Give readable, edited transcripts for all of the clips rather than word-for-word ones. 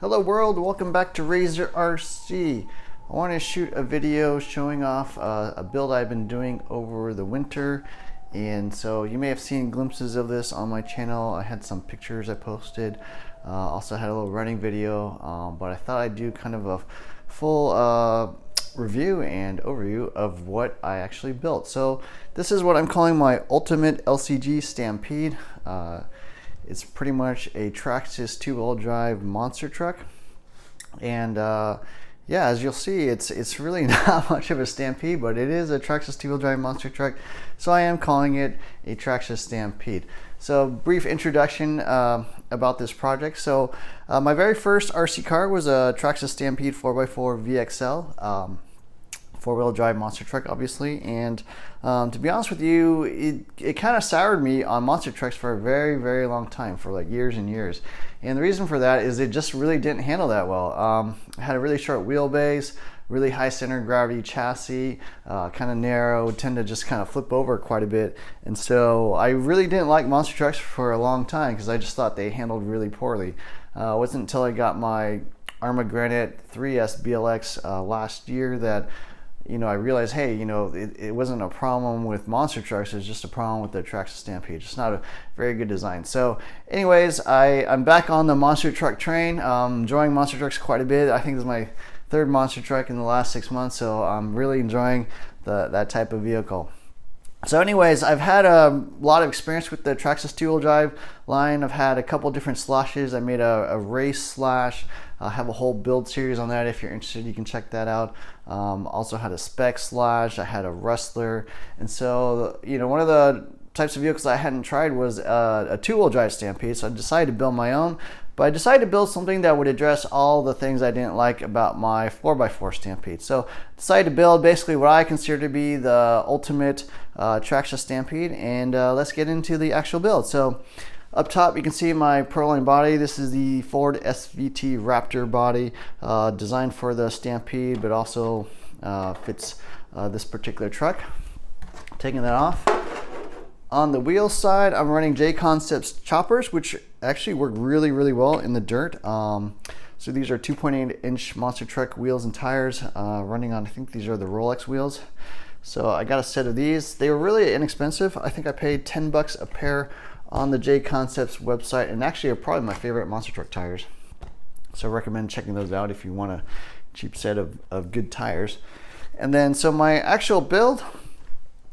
Hello world, welcome back to Razor RC. I want to shoot a video showing off a build I've been doing over the winter, and so you may have seen glimpses of this on my channel. I had some pictures I posted, also had a little running video, but I thought I'd do kind of a full review and overview of what I actually built. So this is what I'm calling my ultimate LCG Stampede. It's pretty much a Traxxas two-wheel drive monster truck, and yeah, as you'll see, it's really not much of a Stampede, but it is a Traxxas two-wheel drive monster truck, so I am calling it a Traxxas Stampede. So brief introduction about this project. So my very first RC car was a Traxxas Stampede 4x4 VXL. Four-wheel drive monster truck, obviously, and to be honest with you, it kind of soured me on monster trucks for a very long time, for like years and years. And the reason for that is it just really didn't handle that well. It had a really short wheelbase, really high center of gravity chassis, kind of narrow, tend to just kind of flip over quite a bit, and so I really didn't like monster trucks for a long time because I just thought they handled really poorly. It wasn't until I got my Arma Granite 3S BLX last year that I realized, hey, it wasn't a problem with monster trucks, it was just a problem with the Traxxas Stampede. It's not a very good design. So anyways, I'm back on the monster truck train, enjoying monster trucks quite a bit. I think this is my third monster truck in the last 6 months, so I'm really enjoying that type of vehicle. So anyways, I've had a lot of experience with the Traxxas two-wheel drive line. I've had a couple different slashes. I made a race slash. I have a whole build series on that. If you're interested, you can check that out. Also had a spec slash. I had a wrestler. And so, one of the types of vehicles I hadn't tried was a two-wheel drive Stampede. So I decided to build my own. But I decided to build something that would address all the things I didn't like about my 4x4 Stampede. So I decided to build basically what I consider to be the ultimate Traxxas Stampede, and let's get into the actual build. So up top you can see my Proline body. This is the Ford SVT Raptor body, designed for the Stampede, but also fits this particular truck. Taking that off. On the wheel side, I'm running J-Concepts choppers, which actually work really well in the dirt. So these are 2.8-inch monster truck wheels and tires, running on, I think these are the Rolex wheels. So I got a set of these. They were really inexpensive. I think I paid 10 bucks a pair on the J-Concepts website, and actually are probably my favorite monster truck tires. So I recommend checking those out if you want a cheap set of good tires. And then, so my actual build,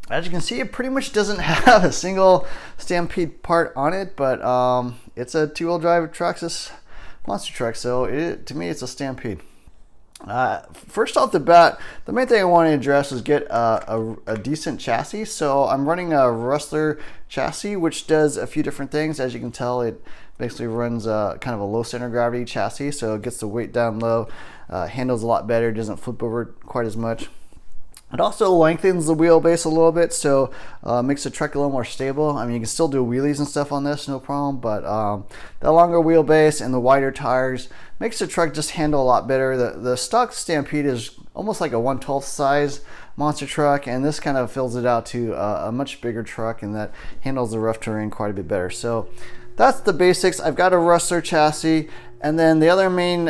as you can see, it pretty much doesn't have a single Stampede part on it, but it's a two-wheel drive Traxxas monster truck, so to me it's a Stampede. First off the bat, the main thing I want to address is get a decent chassis. So I'm running a Wrestler chassis, which does a few different things. As you can tell, it basically runs kind of a low center of gravity chassis, so it gets the weight down low, handles a lot better, doesn't flip over quite as much. It also lengthens the wheelbase a little bit, so makes the truck a little more stable. I mean, you can still do wheelies and stuff on this, no problem, but the longer wheelbase and the wider tires makes the truck just handle a lot better. The stock Stampede is almost like a 1/12 size monster truck, and this kind of fills it out to a much bigger truck, and that handles the rough terrain quite a bit better. So that's the basics. I've got a Wrestler chassis, and then the other main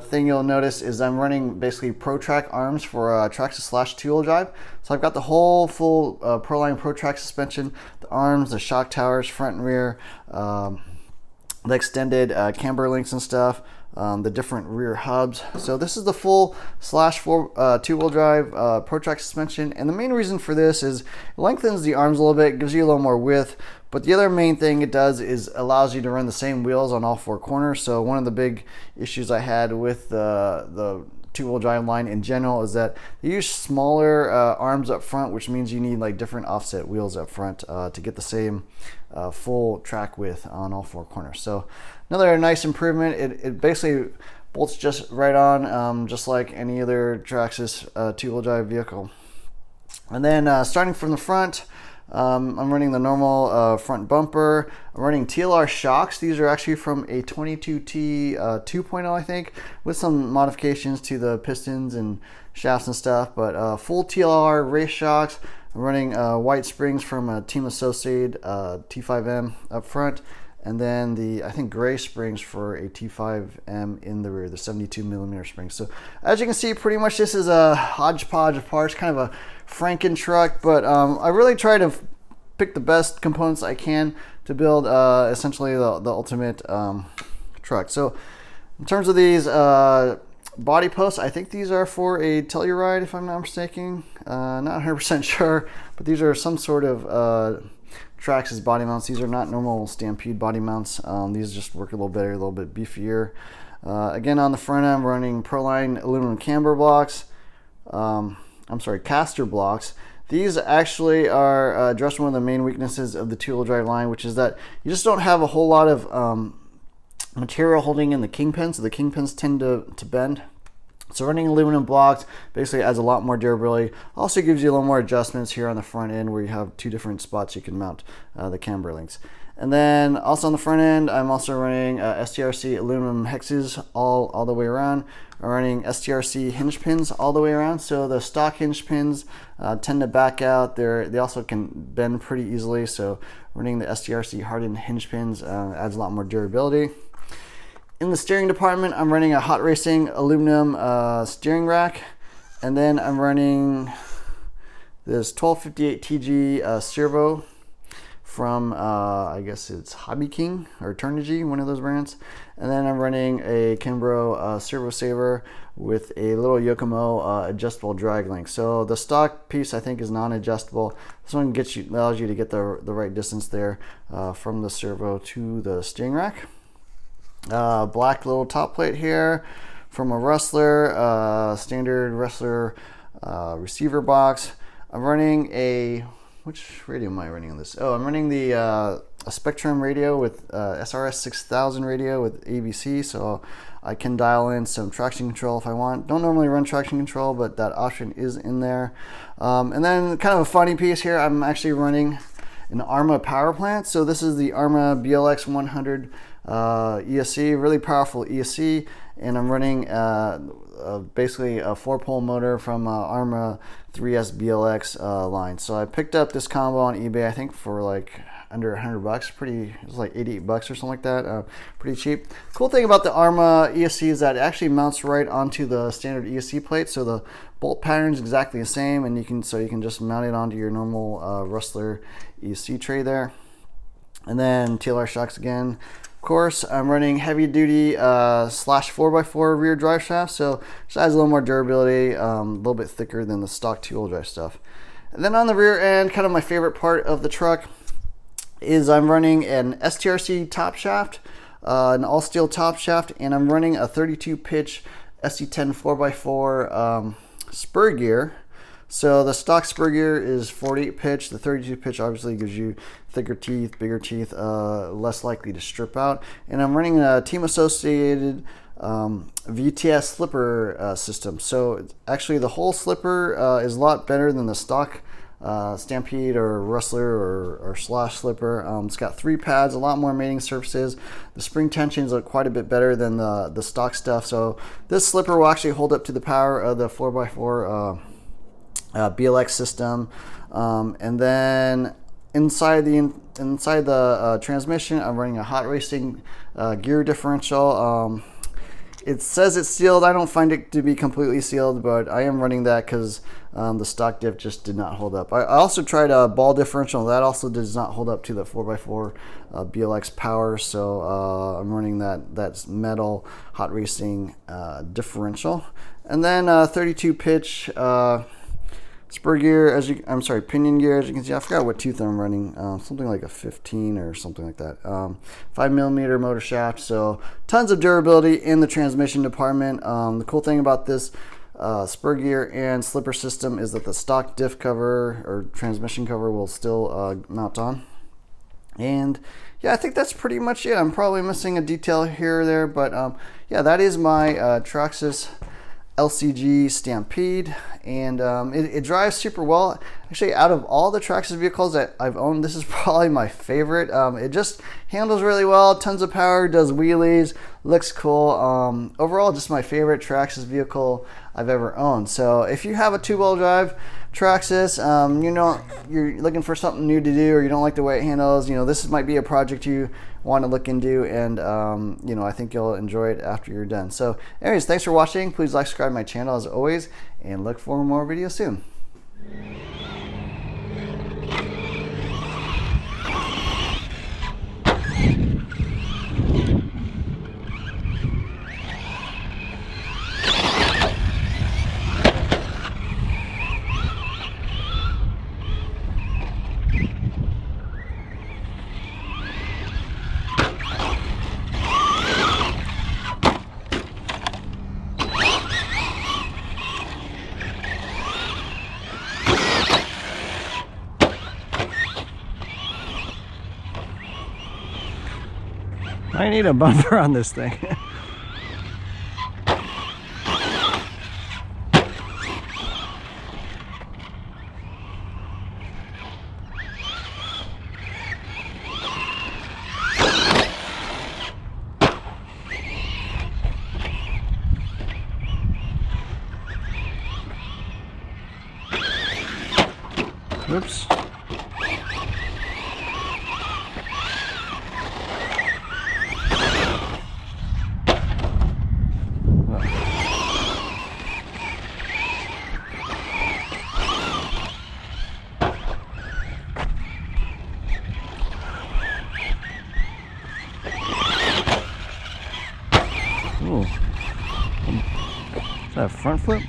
thing you'll notice is I'm running basically ProTrack arms for Traxxas slash two-wheel drive. So I've got the whole full Proline ProTrack suspension, the arms, the shock towers, front and rear, the extended camber links and stuff, the different rear hubs. So this is the full slash two-wheel drive ProTrack suspension, and the main reason for this is it lengthens the arms a little bit, gives you a little more width. But the other main thing it does is allows you to run the same wheels on all four corners. So one of the big issues I had with the two-wheel drive line in general is that they use smaller arms up front, which means you need like different offset wheels up front to get the same full track width on all four corners. So another nice improvement. It basically bolts just right on, just like any other Traxxas two-wheel drive vehicle. And then starting from the front, I'm running the normal front bumper. I'm running TLR shocks. These are actually from a 22T 2.0, I think, with some modifications to the pistons and shafts and stuff, but full TLR race shocks. I'm running white springs from a Team Associated T5M up front. and then the, I think, gray springs for a T5M in the rear, the 72mm springs. So as you can see, pretty much this is a hodgepodge of parts, kind of a Franken truck, but I really try to pick the best components I can to build essentially the ultimate truck. So in terms of these body posts, I think these are for a Telluride, if I'm not mistaken. Not 100% sure, but these are some sort of Traxxas body mounts. These are not normal Stampede body mounts. These just work a little better, a little bit beefier. Again, on the front end, I'm running Proline aluminum camber blocks. Caster blocks. These actually are address one of the main weaknesses of the two-wheel drive line, which is that you just don't have a whole lot of material holding in the kingpins, so the kingpins tend to bend. So running aluminum blocks basically adds a lot more durability. Also gives you a little more adjustments here on the front end where you have two different spots you can mount the camber links. And then also on the front end, I'm also running STRC aluminum hexes all the way around. I'm running STRC hinge pins all the way around. So the stock hinge pins tend to back out. They also can bend pretty easily. So running the STRC hardened hinge pins adds a lot more durability. In the steering department, I'm running a Hot Racing aluminum steering rack, and then I'm running this 1258 TG servo from I guess it's Hobby King or Turnigy, one of those brands. And then I'm running a Kimbrough servo saver with a little Yokomo adjustable drag link. So the stock piece I think is non-adjustable. This one allows you to get the right distance there from the servo to the steering rack. Black little top plate here from a Rustler, standard Rustler receiver box. I'm running a, which radio am I running on this? Oh, I'm running the a Spectrum radio with SRS 6000 radio with ABC, so I can dial in some traction control if I want. Don't normally run traction control, but that option is in there. And then kind of a funny piece here, I'm actually running an ARMA power plant. So this is the ARMA BLX 100 ESC, really powerful ESC, and I'm running basically a 4-pole motor from ARMA 3S BLX line. So I picked up this combo on eBay, I think for like under $100. It was like $88 or something like that. Pretty cheap. Cool thing about the ARMA ESC is that it actually mounts right onto the standard ESC plate, so the bolt pattern is exactly the same, and you can just mount it onto your normal Rustler ESC tray there. And then TLR shocks again. Of course, I'm running heavy duty slash 4x4 rear drive shaft, so just adds a little more durability, a little bit thicker than the stock two-wheel drive stuff. And then on the rear end, kind of my favorite part of the truck is I'm running an STRC top shaft, an all steel top shaft, and I'm running a 32 pitch SC10 4x4 spur gear. So the stock spur gear is 48 pitch. The 32 pitch obviously gives you thicker teeth, bigger teeth, less likely to strip out. And I'm running a team associated VTS slipper system. So actually the whole slipper is a lot better than the stock Stampede or Rustler or Slash slipper. It's got 3 pads, a lot more mating surfaces. The spring tensions are quite a bit better than the stock stuff. So this slipper will actually hold up to the power of the 4x4 BLX system. And then inside the transmission, I'm running a Hot Racing gear differential. It says it's sealed. I don't find it to be completely sealed, but I am running that because the stock diff just did not hold up. I also tried a ball differential. That also does not hold up to the 4x4 BLX power, so I'm running that's metal Hot Racing differential. And then 32 pitch spur gear, pinion gear. As you can see, I forgot what tooth I'm running. Something like a 15 or something like that. 5mm motor shaft. So tons of durability in the transmission department. The cool thing about this spur gear and slipper system is that the stock diff cover or transmission cover will still mount on. And yeah, I think that's pretty much it. I'm probably missing a detail here or there, but yeah, that is my Traxxas LCG Stampede, and it drives super well. Actually, out of all the Traxxas vehicles that I've owned, this is probably my favorite. It just handles really well, tons of power, does wheelies, looks cool. Overall, just my favorite Traxxas vehicle I've ever owned. So if you have a two-wheel drive Traxxas, you're looking for something new to do, or you don't like the way it handles, this might be a project you want to look into, and you know, I think you'll enjoy it after you're done. So anyways, thanks for watching. Please like, subscribe to my channel as always, and look for more videos soon. I need a bumper on this thing. Whoops. Ooh. Is that a front flip?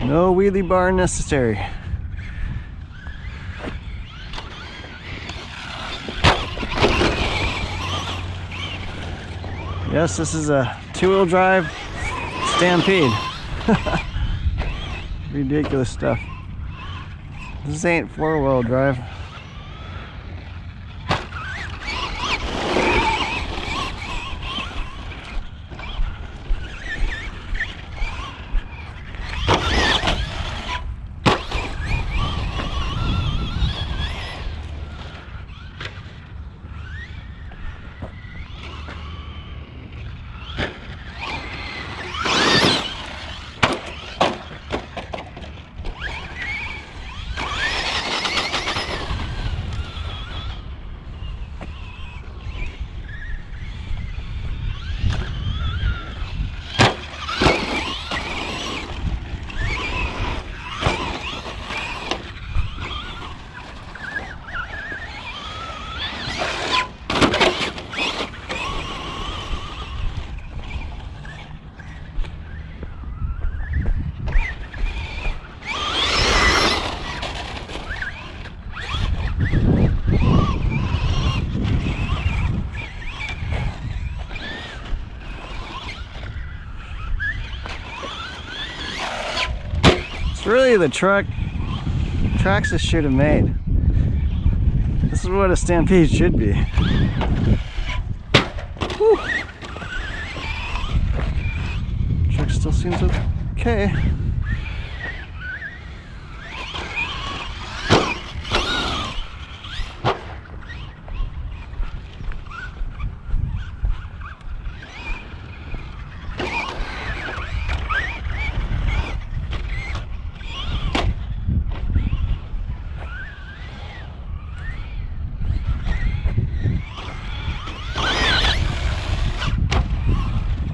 No wheelie bar necessary. Yes, this is a two-wheel drive Stampede. Ridiculous stuff. This ain't four-wheel drive. It's really the truck Traxxas should have made. This is what a Stampede should be. Whew. Truck still seems okay.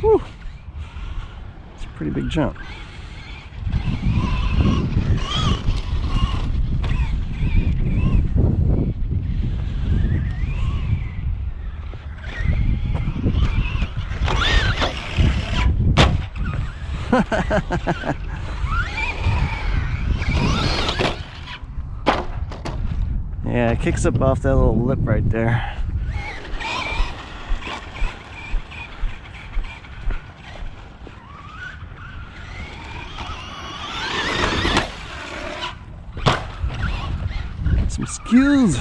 Whew. It's a pretty big jump. Yeah, it kicks up off that little lip right there. Some skills.